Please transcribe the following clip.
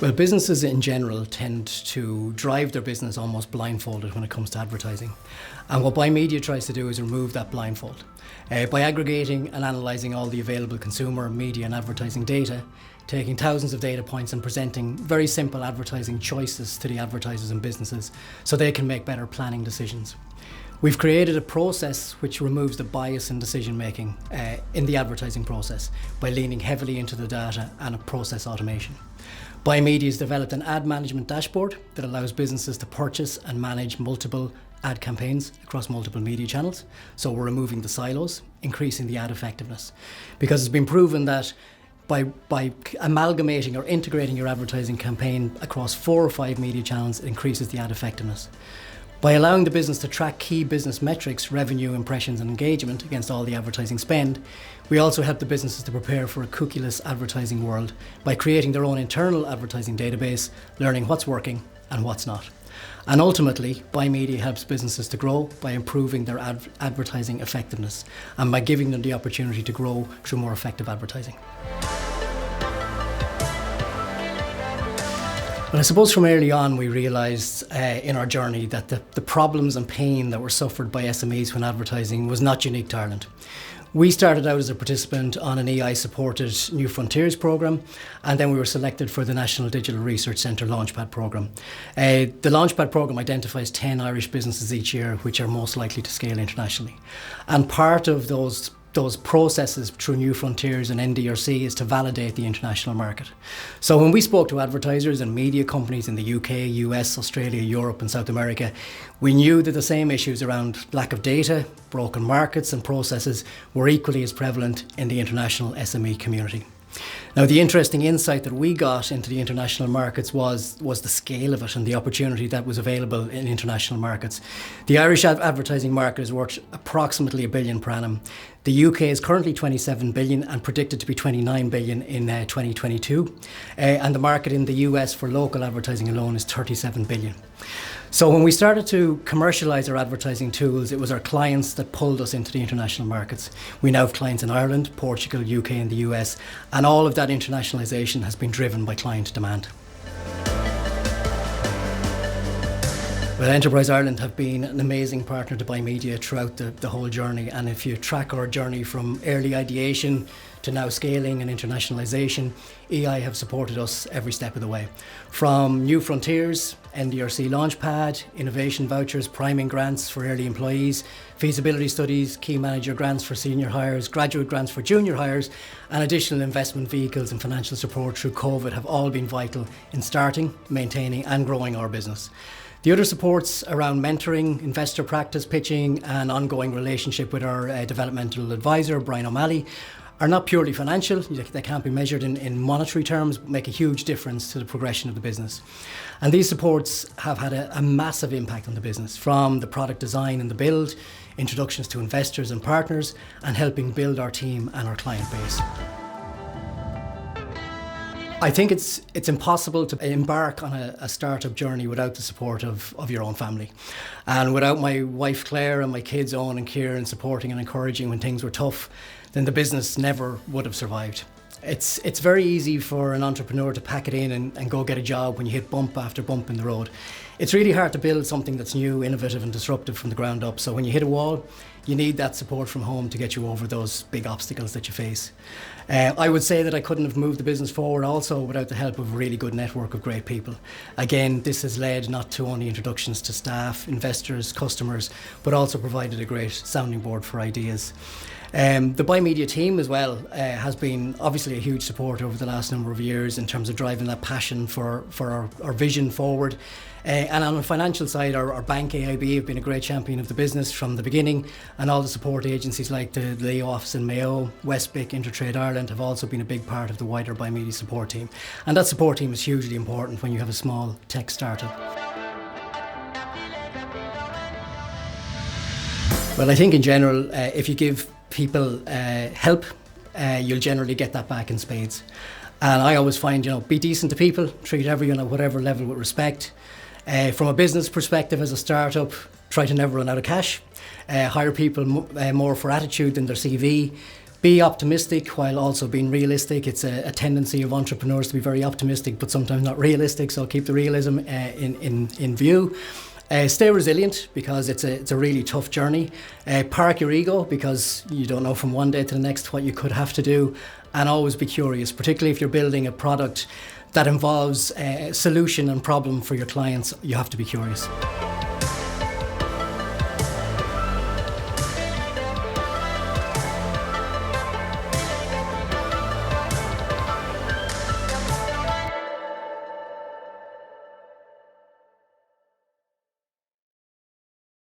Well, businesses in general tend to drive their business almost blindfolded when it comes to advertising. And what BuyMedia tries to do is remove that blindfold. By aggregating and analysing all the available consumer, media and advertising data, taking thousands of data points and presenting very simple advertising choices to the advertisers and businesses so they can make better planning decisions. We've created a process which removes the bias in decision making in the advertising process by leaning heavily into the data and a process automation. BuyMedia has developed an ad management dashboard that allows businesses to purchase and manage multiple ad campaigns across multiple media channels. So we're removing the silos, increasing the ad effectiveness. Because it's been proven that by amalgamating or integrating your advertising campaign across 4 or 5 media channels, it increases the ad effectiveness. By allowing the business to track key business metrics, revenue, impressions and engagement against all the advertising spend, we also help the businesses to prepare for a cookieless advertising world by creating their own internal advertising database, learning what's working and what's not. And ultimately, BuyMedia helps businesses to grow by improving their advertising effectiveness and by giving them the opportunity to grow through more effective advertising. But I suppose from early on we realised in our journey that the problems and pain that were suffered by SMEs when advertising was not unique to Ireland. We started out as a participant on an EI-supported New Frontiers programme, and then we were selected for the National Digital Research Centre Launchpad programme. The Launchpad programme identifies 10 Irish businesses each year which are most likely to scale internationally. And part of those processes through New Frontiers and NDRC is to validate the international market. So when we spoke to advertisers and media companies in the UK, US, Australia, Europe and South America, we knew that the same issues around lack of data, broken markets and processes were equally as prevalent in the international SME community. Now, the interesting insight that we got into the international markets was the scale of it and the opportunity that was available in international markets. The Irish advertising market is worth approximately $1 billion per annum. The UK is currently 27 billion and predicted to be 29 billion in 2022. And the market in the US for local advertising alone is 37 billion. So when we started to commercialise our advertising tools, it was our clients that pulled us into the international markets. We now have clients in Ireland, Portugal, UK and the US, and all of that internationalisation has been driven by client demand. Well, Enterprise Ireland have been an amazing partner to BuyMedia throughout the whole journey, and if you track our journey from early ideation to now scaling and internationalisation, EI have supported us every step of the way. From New Frontiers, NDRC Launchpad, innovation vouchers, priming grants for early employees, feasibility studies, key manager grants for senior hires, graduate grants for junior hires, and additional investment vehicles and financial support through COVID have all been vital in starting, maintaining and growing our business. The other supports around mentoring, investor practice pitching and ongoing relationship with our developmental advisor, Brian O'Malley, are not purely financial. They can't be measured in monetary terms, but make a huge difference to the progression of the business. And these supports have had a massive impact on the business, from the product design and the build, introductions to investors and partners, and helping build our team and our client base. I think it's impossible to embark on a startup journey without the support of your own family. And without my wife Claire and my kids Owen and Kieran supporting and encouraging when things were tough, then the business never would have survived. It's very easy for an entrepreneur to pack it in and go get a job when you hit bump after bump in the road. It's really hard to build something that's new, innovative and disruptive from the ground up. So when you hit a wall, you need that support from home to get you over those big obstacles that you face. I would say that I couldn't have moved the business forward also without the help of a really good network of great people. Again, this has led not to only introductions to staff, investors, customers, but also provided a great sounding board for ideas. The BuyMedia team as well has been obviously a huge support over the last number of years in terms of driving that passion for our vision forward. And on the financial side, our bank AIB have been a great champion of the business from the beginning, and all the support agencies like the Leo office in Mayo, Westbic, Intertrade Ireland have also been a big part of the wider BuyMedia support team. And that support team is hugely important when you have a small tech startup. Well, I think in general, if you give people help, you'll generally get that back in spades. And I always find, be decent to people, treat everyone at whatever level with respect. From a business perspective, as a startup, try to never run out of cash. Hire people more for attitude than their CV. Be optimistic while also being realistic. It's a tendency of entrepreneurs to be very optimistic, but sometimes not realistic. So keep the realism in view. Stay resilient because it's a really tough journey. Park your ego because you don't know from one day to the next what you could have to do, and always be curious, particularly if you're building a product that involves a solution and problem for your clients. You have to be curious.